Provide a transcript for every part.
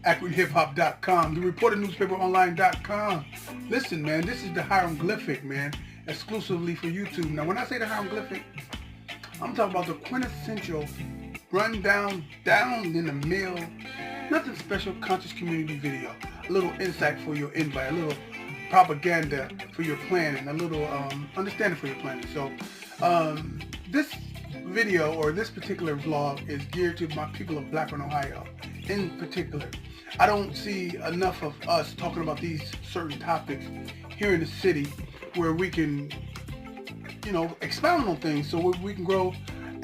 AkronHipHop.com, thereporternewspaperonline.com. Listen, man, this is the Hiramglyphic, man, exclusively for YouTube. Now, when I say the Hiramglyphic, I'm talking about the quintessential rundown, down in the mill, nothing special, conscious community video. A little insight for your invite, a little propaganda for your planning, a little understanding for your planning. So this video or this particular vlog is geared to my people of Akron, Ohio in particular. I don't see enough of us talking about these certain topics here in the city where we can, you know, expound on things so we can grow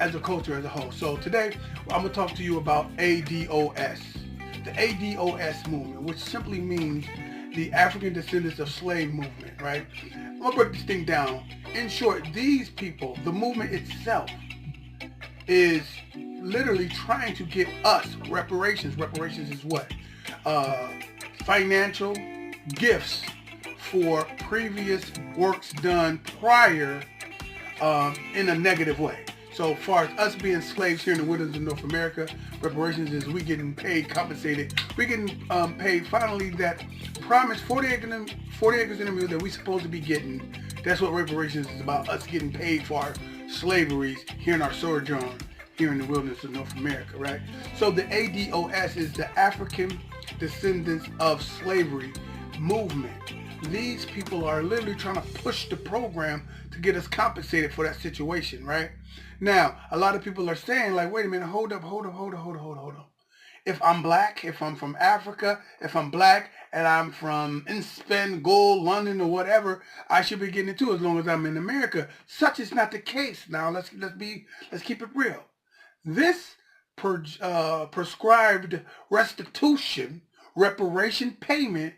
as a culture as a whole. So today I'm going to talk to you about A.D.O.S. The A.D.O.S. movement, which simply means the African Descendants of Slave movement, right? I'm going to break this thing down. In short, these people, the movement itself, is literally trying to get us reparations. Reparations is what? Financial gifts for previous works done prior in a negative way. So far as us being slaves here in the wilderness of North America, reparations is we getting paid, compensated. We getting paid finally that promised 40 acres in a mule that we supposed to be getting. That's what reparations is about, us getting paid for our slaveries here in our sojourn here in the wilderness of North America, right? So the A.D.O.S. is the African Descendants of Slavery movement. These people are literally trying to push the program to get us compensated for that situation, right? Now, a lot of people are saying, like, wait a minute, hold up. If I'm black, if I'm from Africa, if I'm black and I'm from Spain, Gold, London, or whatever, I should be getting it too as long as I'm in America. Such is not the case. Now let's keep it real. This prescribed restitution, reparation payment,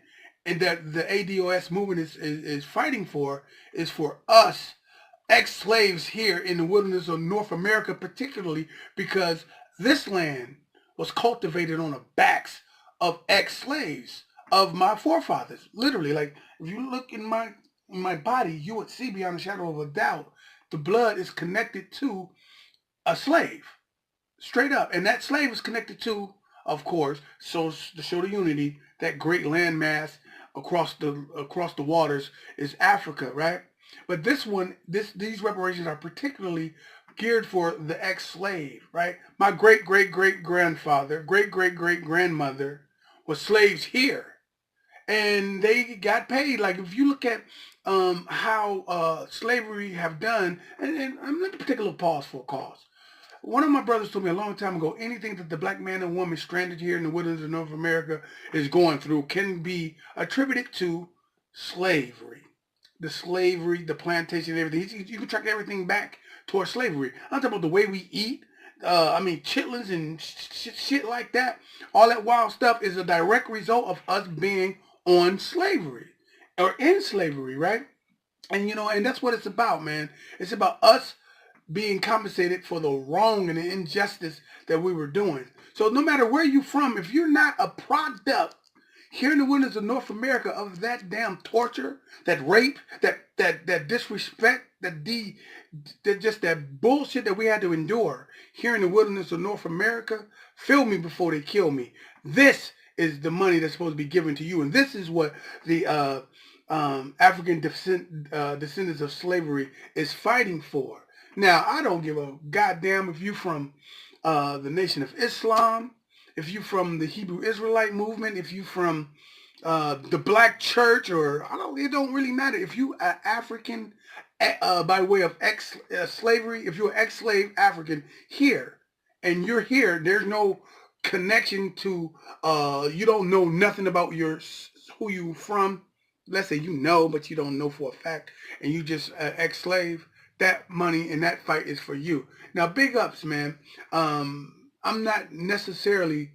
and that the A.D.O.S. movement is fighting for is for us ex-slaves here in the wilderness of North America, particularly because this land was cultivated on the backs of ex-slaves of my forefathers. Literally, like if you look in my body, you would see beyond a shadow of a doubt the blood is connected to a slave, straight up, and that slave is connected to, of course, so to show the unity, that great landmass across the waters is Africa, right? But these reparations are particularly geared for the ex-slave, right? My great-great-great-grandfather, great-great-great-grandmother was slaves here, and they got paid. Like if you look at how slavery have done, and let me take a little pause for a cause. One of my brothers told me a long time ago, anything that the black man and woman stranded here in the wilderness of North America is going through can be attributed to slavery. The slavery, the plantation, everything. You can track everything back towards slavery. I'm talking about the way we eat. Chitlins and shit like that. All that wild stuff is a direct result of us being on slavery or in slavery, right? And and that's what it's about, man. It's about us being compensated for the wrong and the injustice that we were doing. So no matter where you're from, if you're not a product here in the wilderness of North America of that damn torture, that rape, that disrespect, just that bullshit that we had to endure here in the wilderness of North America, fill me before they kill me. This is the money that's supposed to be given to you, and this is what the African descendants of slavery is fighting for. Now, I don't give a goddamn if you're from the Nation of Islam, if you're from the Hebrew Israelite movement, if you're from the Black Church, it don't really matter. If you are African by way of slavery, if you're an ex-slave African here, and you're here, there's no connection to, you don't know nothing about who you from. Let's say you know, but you don't know for a fact, and you just ex-slave. That money and that fight is for you. Now, big ups, man. I'm not necessarily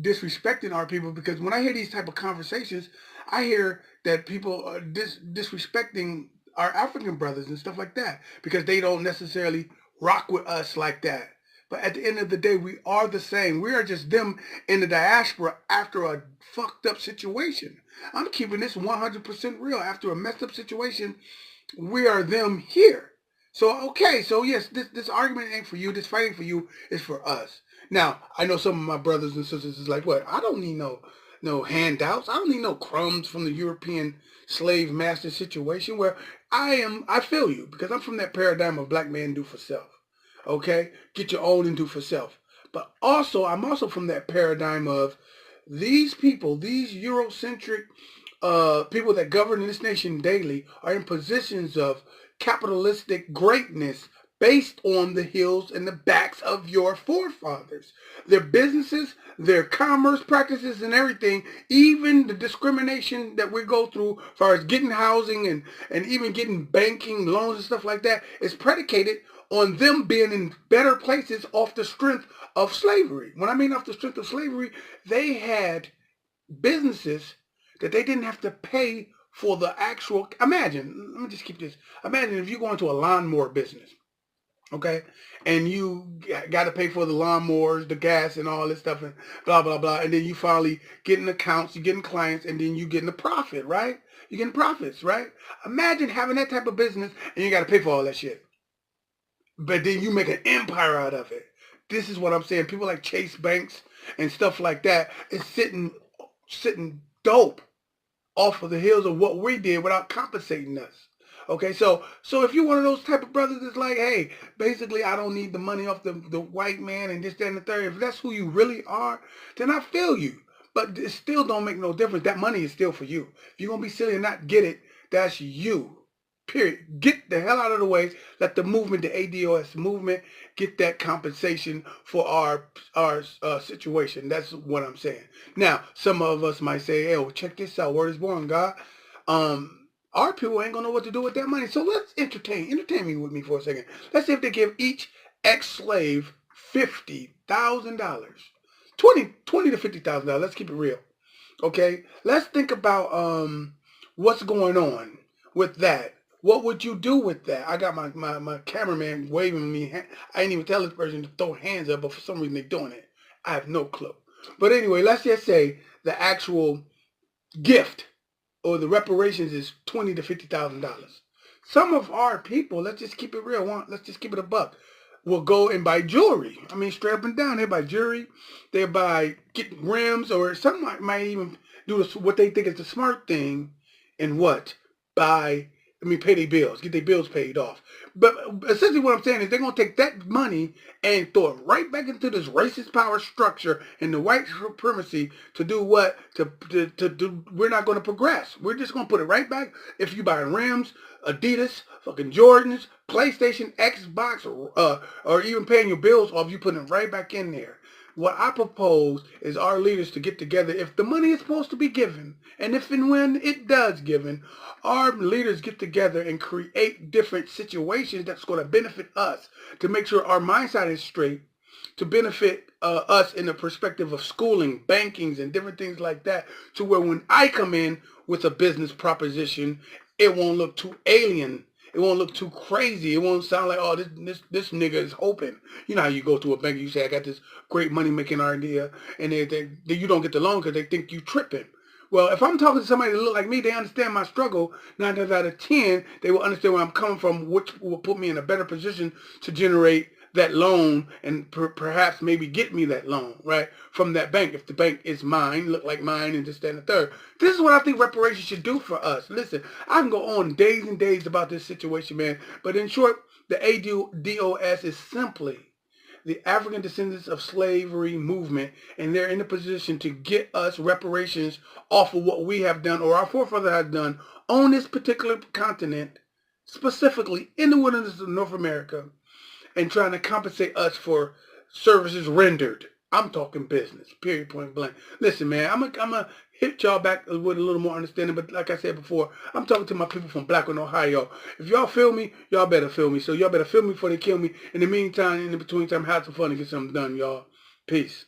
disrespecting our people, because when I hear these type of conversations, I hear that people are disrespecting our African brothers and stuff like that because they don't necessarily rock with us like that. But at the end of the day, we are the same. We are just them in the diaspora after a fucked up situation. I'm keeping this 100% real. After a messed up situation, we are them here. So, okay, so yes, this argument ain't for you. This fighting for you is for us. Now, I know some of my brothers and sisters is like, what? I don't need no no handouts. I don't need no crumbs from the European slave master situation where I feel you because I'm from that paradigm of black man do for self. Okay? Get your own and do for self. But also, I'm also from that paradigm of these people, these Eurocentric people that govern this nation daily are in positions of capitalistic greatness based on the hills and the backs of your forefathers. Their businesses, their commerce practices and everything, even the discrimination that we go through as far as getting housing and even getting banking loans and stuff like that is predicated on them being in better places off the strength of slavery. When I mean off the strength of slavery, they had businesses that they didn't have to pay for the actual. Imagine, let me just keep this. Imagine if you go into a lawnmower business, okay, and you got to pay for the lawnmowers, the gas, and all this stuff, and blah blah blah, and then you finally getting accounts, you getting clients, and then you getting the profit, right? You getting profits, right? Imagine having that type of business and you got to pay for all that shit, but then you make an empire out of it. This is what I'm saying. People like Chase Banks and stuff like that is sitting dope off of the heels of what we did without compensating us. Okay, so if you're one of those type of brothers that's like, hey, basically I don't need the money off the white man and this, that, and the third. If that's who you really are, then I feel you. But it still don't make no difference. That money is still for you. If you're going to be silly and not get it, that's you. Period. Get the hell out of the way. Let the movement, the A.D.O.S. movement, get that compensation for our situation. That's what I'm saying. Now, some of us might say, hey, well, check this out. Word is born, God. Our people ain't going to know what to do with that money. So let's entertain me with me for a second. Let's see if they give each ex-slave $50,000. 20 to $50,000. Let's keep it real. Okay? Let's think about what's going on with that. What would you do with that? I got my cameraman waving me. I didn't even tell this person to throw hands up, but for some reason they're doing it. I have no clue. But anyway, let's just say the actual gift or the reparations is $20 to $50,000. Some of our people, let's just keep it real. Let's just keep it a buck. Will go and buy jewelry. I mean, straight up and down. They buy jewelry. They buy get rims, or some might even do what they think is the smart thing, and pay their bills, get their bills paid off. But essentially what I'm saying is they're going to take that money and throw it right back into this racist power structure and the white supremacy to do what? To do, we're not going to progress. We're just going to put it right back. If you buy rims, A.D.O.S, fucking Jordans, PlayStation, Xbox, or even paying your bills off, you put it right back in there. What I propose is our leaders to get together. If the money is supposed to be given, and if and when it does given, our leaders get together and create different situations that's going to benefit us, to make sure our mindset is straight, to benefit us in the perspective of schooling, bankings, and different things like that, to where when I come in with a business proposition, it won't look too alien. It won't look too crazy. It won't sound like, oh, this nigga is hoping. You know how you go to a bank and you say, I got this great money-making idea, and you don't get the loan because they think you tripping. Well, if I'm talking to somebody that look like me, they understand my struggle. 9 times out of 10, they will understand where I'm coming from, which will put me in a better position to generate that loan and perhaps maybe get me that loan, right, from that bank. If the bank is mine, look like mine, and this, that, and the third. This is what I think reparations should do for us. Listen, I can go on days and days about this situation, man. But in short, the A.D.O.S is simply the African descendants of slavery movement, and they're in a position to get us reparations off of what we have done or our forefathers have done on this particular continent, specifically in the wilderness of North America, and trying to compensate us for services rendered. I'm talking business, period, point blank. Listen, man, I'm gonna hit y'all back with a little more understanding, but like I said before, I'm talking to my people from Akron, Ohio. If y'all feel me, y'all better feel me. So y'all better feel me before they kill me. In the meantime, in the between time, have some fun and get something done, y'all. Peace.